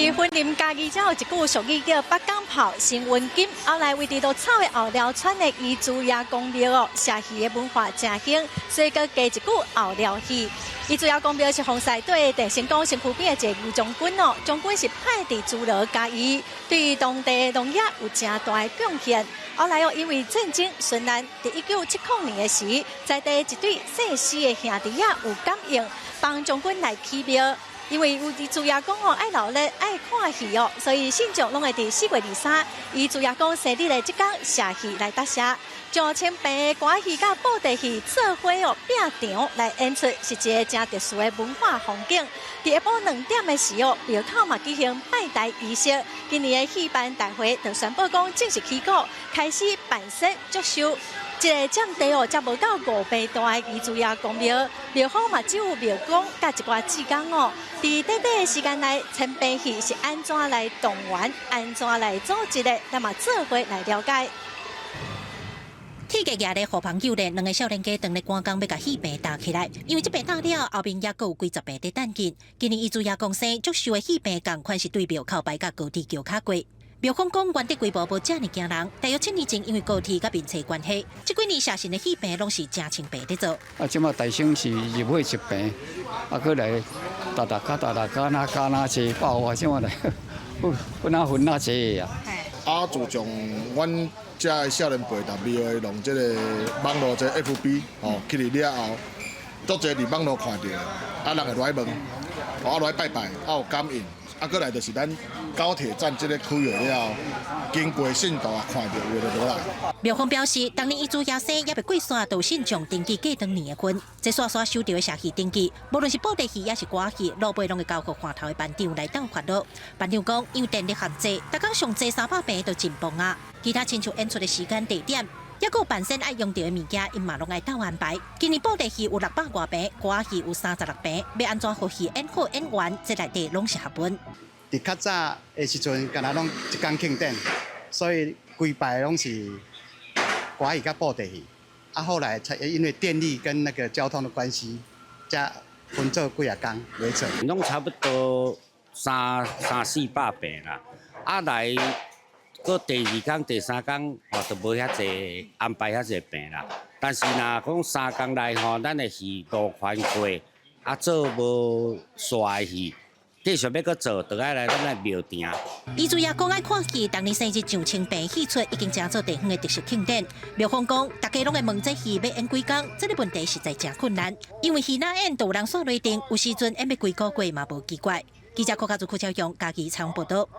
伫婚林家己才有一句俗语叫“北港炮，新温金”，后来为伫到草的后寮村的彝族爷公庙哦，社戏的文化正兴，所以佮加一句后寮戏。彝族爷公庙是洪师对郑成功身躯边的一个牛将军哦，将军是派伫诸罗嘉义，对当地农业有正大的贡献。后来哦，因为战争顺难，伫1970年的时，在地一对逝世的兄弟仔有感应，帮将军来起庙。因为有彝族爷公哦爱劳力爱看戏哦，所以信众拢会伫4月23，彝族爷公生日的即天社戏来搭写，将千变的歌戏甲布袋戏做伙哦拼场来演出，是一个真特殊的文化风景。伫下晡2点的时候，庙口嘛举行拜台仪式。今年的戏班大会就宣布讲正式起稿，开始办身接收。一个占地哦，才无到500大的彝族爷公庙，庙方嘛只有庙公甲一寡志工哦。伫短短的时间内，千变戏是安怎来动员、安怎来组织的，咱嘛做伙来了解。铁架夜的好朋友咧，2个少年家当咧赶工要甲戏棚搭起来，因为这棚搭了后面也阁有几十棚在等紧。今年彝族爷公生足秀的戏棚，共款是对庙靠摆甲高铁桥卡过。庙方讲，原地规模无遮尔惊人，大约7年前因为高铁甲民车关系，这几年社神的戏棚拢是真清白在做。即马大省是入伙一坪，过来大家那车爆啊，即马来分那车呀。自从阮遮的少年辈逐庙的用这个网络这 FB 起嚟了后，足侪伫网络看到，人会来问，来拜拜，有感应。过来就是咱高铁站这个区域了，经过信道看到有就落来。庙方表示，当年彝族爷生也被过线到信众登记过当年的婚，这刷刷收到的社戏登记，无论是布袋戏也是歌戏，老辈拢会交给环头的班长来斗发落。班长讲，因为电力限制，大家上济300坪都真崩啊。其他亲像演出的时间地点，也有本身爱用到的物件，因嘛拢爱斗安排。今年布袋戏有600多坪，歌戏有36坪，要安怎好戏演好演完，这内底拢是学问。伫较早的时阵，敢若拢一工庆典，所以规排拢是歌戏甲布袋戏。后来才因为电力跟那个交通的关系，才分做几啊工为准。拢差不多300-400坪啦，来。搁第2天、第3天，就无遐济安排遐济病啦。但是若讲3天内咱的戏路宽过，做无煞的戏，继续要搁做，就爱来咱来庙埕。彝族爷讲爱看戏，当年生日上清平戏出已经成做地方的特色庆典。庙方讲，大家拢会问这戏要演几工，这个问题实在真困难，因为戏哪演都有人煞规定，有时阵演要几个月嘛无奇怪。记者柯家族柯超雄家己采访报道。